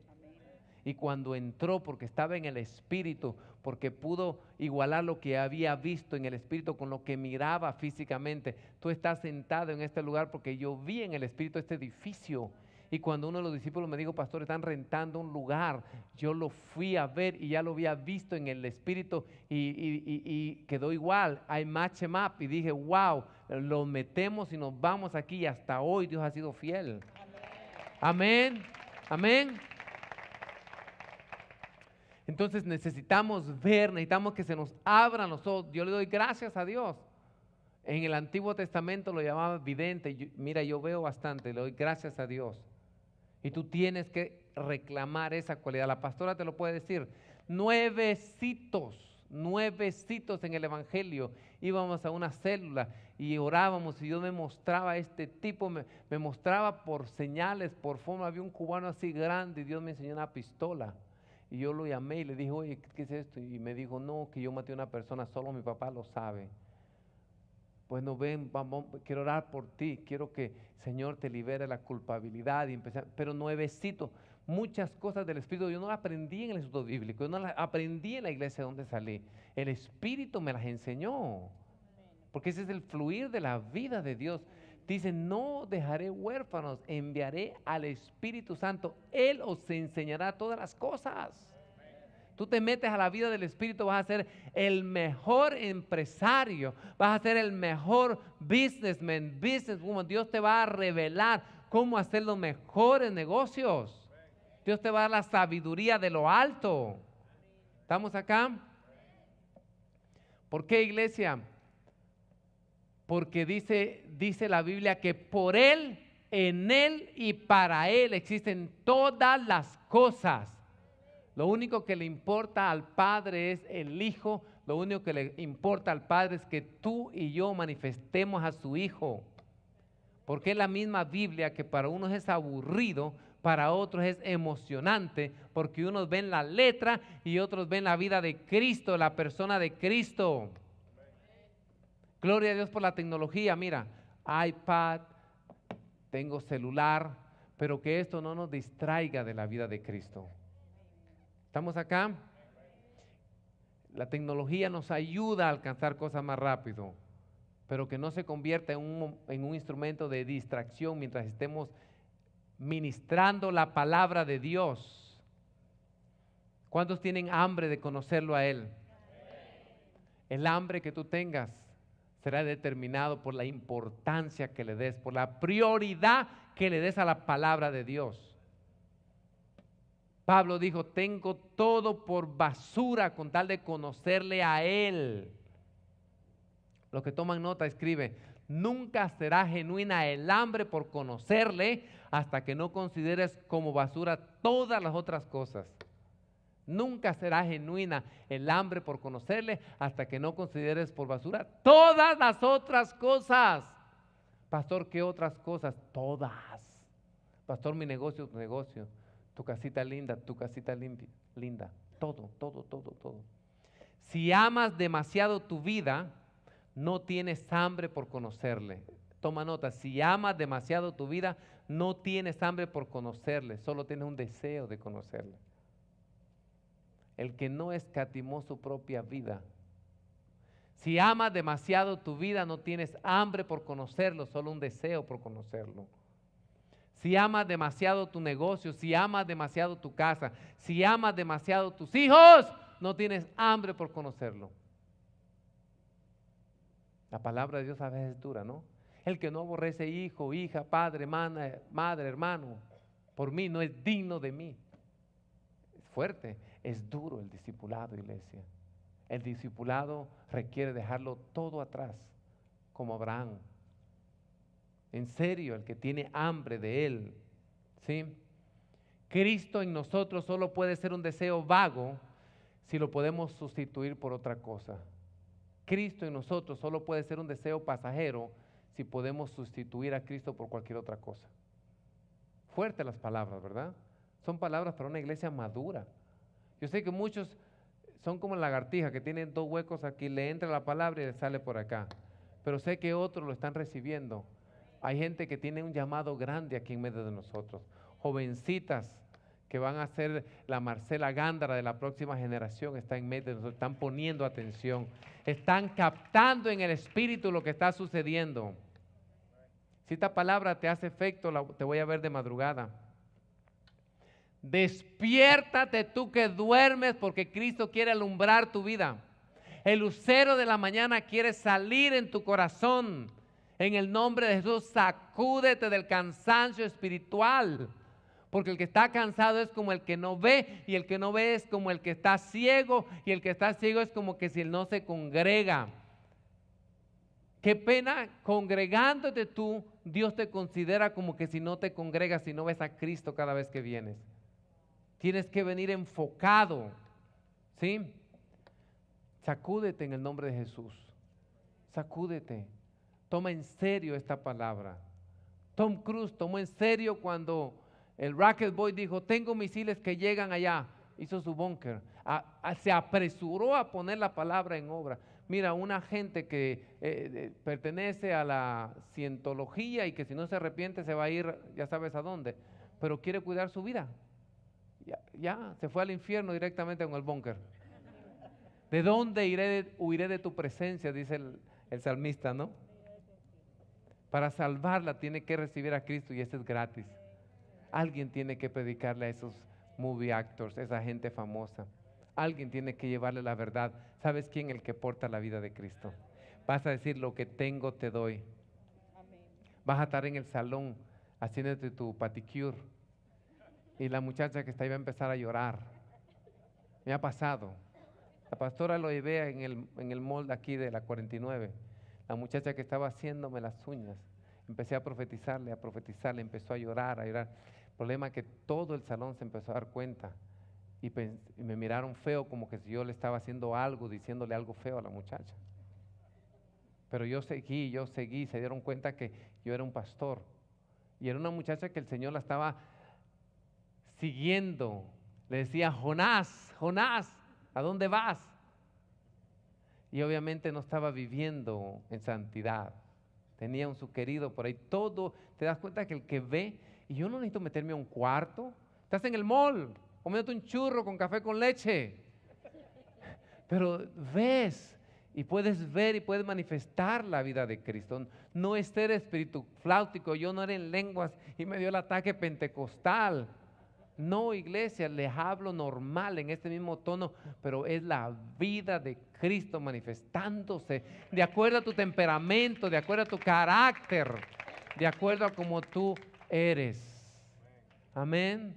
Y cuando entró, porque estaba en el Espíritu, porque pudo igualar lo que había visto en el Espíritu con lo que miraba físicamente. Tú estás sentado en este lugar porque yo vi en el Espíritu este edificio. Y cuando uno de los discípulos me dijo: pastor, están rentando un lugar, yo lo fui a ver y ya lo había visto en el Espíritu y quedó igual. I match him up y dije: wow, lo metemos y nos vamos aquí, y hasta hoy Dios ha sido fiel. Amén, amén. Entonces necesitamos ver, necesitamos que se nos abran los ojos. Yo le doy gracias a Dios. En el Antiguo Testamento lo llamaban vidente. Mira, yo veo bastante, le doy gracias a Dios. Y tú tienes que reclamar esa cualidad. La pastora te lo puede decir. Nuevecitos en el Evangelio. Íbamos a una célula y orábamos, y Dios me mostraba este tipo, me mostraba por señales, por forma. Había un cubano así grande y Dios me enseñó una pistola. Y yo lo llamé y le dije: oye, ¿qué es esto? Y me dijo: no, que yo maté a una persona, solo mi papá lo sabe. Bueno, ven, vamos, quiero orar por ti, quiero que Señor te libere la culpabilidad. Y empecé, pero nuevecito, muchas cosas del Espíritu yo no las aprendí en el Instituto Bíblico, yo no las aprendí en la iglesia donde salí. El Espíritu me las enseñó, porque ese es el fluir de la vida de Dios. Dice: no dejaré huérfanos, enviaré al Espíritu Santo, Él os enseñará todas las cosas. Tú te metes a la vida del Espíritu, vas a ser el mejor empresario, vas a ser el mejor businesswoman. Dios te va a revelar cómo hacer los mejores negocios. Dios te va a dar la sabiduría de lo alto. ¿Estamos acá? ¿Por qué, iglesia? Porque dice la Biblia que por Él, en Él y para Él existen todas las cosas. Lo único que le importa al Padre es el Hijo. Lo único que le importa al Padre es que tú y yo manifestemos a su Hijo. Porque es la misma Biblia que para unos es aburrido, para otros es emocionante, porque unos ven la letra y otros ven la vida de Cristo, la persona de Cristo. Gloria a Dios por la tecnología. Mira, iPad, tengo celular, pero que esto no nos distraiga de la vida de Cristo. ¿Estamos acá? La tecnología nos ayuda a alcanzar cosas más rápido, pero que no se convierta en un instrumento de distracción mientras estemos ministrando la palabra de Dios. ¿Cuántos tienen hambre de conocerlo a Él? El hambre que tú tengas será determinado por la importancia que le des, por la prioridad que le des a la palabra de Dios. Pablo dijo: tengo todo por basura con tal de conocerle a Él. Los que toman nota, escribe: nunca será genuina el hambre por conocerle hasta que no consideres como basura todas las otras cosas. Nunca será genuina el hambre por conocerle hasta que no consideres por basura todas las otras cosas. Pastor, ¿qué otras cosas? Todas. Pastor, mi negocio, tu negocio. Tu casita linda, tu casita linda. Todo. Si amas demasiado tu vida, no tienes hambre por conocerle. Toma nota: si amas demasiado tu vida, no tienes hambre por conocerle, solo tienes un deseo de conocerle. El que no escatimó su propia vida. Si amas demasiado tu vida, no tienes hambre por conocerlo, solo un deseo por conocerlo. Si amas demasiado tu negocio, si amas demasiado tu casa, si amas demasiado tus hijos, no tienes hambre por conocerlo. La palabra de Dios a veces es dura, ¿no? El que no aborrece hijo, hija, padre, madre, hermano, por mí no es digno de mí. Es fuerte, es duro el discipulado, iglesia. El discipulado requiere dejarlo todo atrás, como Abraham. En serio, el que tiene hambre de Él, ¿sí? Cristo en nosotros solo puede ser un deseo vago si lo podemos sustituir por otra cosa. Cristo en nosotros solo puede ser un deseo pasajero si podemos sustituir a Cristo por cualquier otra cosa. Fuertes las palabras, ¿verdad? Son palabras para una iglesia madura. Yo sé que muchos son como lagartijas que tienen 2 huecos aquí, le entra la palabra y le sale por acá. Pero sé que otros lo están recibiendo. Hay gente que tiene un llamado grande aquí en medio de nosotros. Jovencitas que van a ser la Marcela Gándara de la próxima generación, está en medio de nosotros, están poniendo atención, están captando en el espíritu lo que está sucediendo. Si esta palabra te hace efecto, te voy a ver de madrugada. Despiértate tú que duermes, porque Cristo quiere alumbrar tu vida. El lucero de la mañana quiere salir en tu corazón. En el nombre de Jesús, sacúdete del cansancio espiritual. Porque el que está cansado es como el que no ve, y el que no ve es como el que está ciego, y el que está ciego es como que si él no se congrega. Qué pena, congregándote tú, Dios te considera como que si no te congregas, si no ves a Cristo cada vez que vienes. Tienes que venir enfocado, ¿sí? Sacúdete en el nombre de Jesús. Sacúdete. Toma en serio esta palabra. Tom Cruise tomó en serio cuando el Rocket Boy dijo, tengo misiles que llegan allá. Hizo su búnker. Se apresuró a poner la palabra en obra. Mira, una gente que pertenece a la cientología y que si no se arrepiente se va a ir, ya sabes a dónde, pero quiere cuidar su vida. Ya se fue al infierno directamente con el búnker. ¿De dónde huiré de tu presencia? Dice el salmista, ¿no? Para salvarla tiene que recibir a Cristo y eso es gratis. Alguien tiene que predicarle a esos movie actors, esa gente famosa. Alguien tiene que llevarle la verdad. ¿Sabes quién? El que porta la vida de Cristo. Vas a decir, lo que tengo te doy. Amén. Vas a estar en el salón haciéndote tu paticure y la muchacha que está ahí va a empezar a llorar. Me ha pasado. La pastora lo llevé en el mall de aquí de la 49. La muchacha que estaba haciéndome las uñas. Empecé a profetizarle, empezó a llorar, El problema es que todo el salón se empezó a dar cuenta y me miraron feo, como que si yo le estaba haciendo algo, diciéndole algo feo a la muchacha. Pero yo seguí, se dieron cuenta que yo era un pastor. Y era una muchacha que el Señor la estaba siguiendo. Le decía, Jonás, Jonás, ¿a dónde vas? Y obviamente no estaba viviendo en santidad. Tenía un su querido por ahí. Todo, te das cuenta que el que ve, y yo no necesito meterme a un cuarto. Estás en el mall, comiéndote un churro con café con leche. Pero ves, y puedes ver y puedes manifestar la vida de Cristo. No es ser espíritu flautico, yo no era en lenguas y me dio el ataque pentecostal. No, iglesia, les hablo normal en este mismo tono, pero es la vida de Cristo manifestándose de acuerdo a tu temperamento, de acuerdo a tu carácter, de acuerdo a como tú eres. Amén.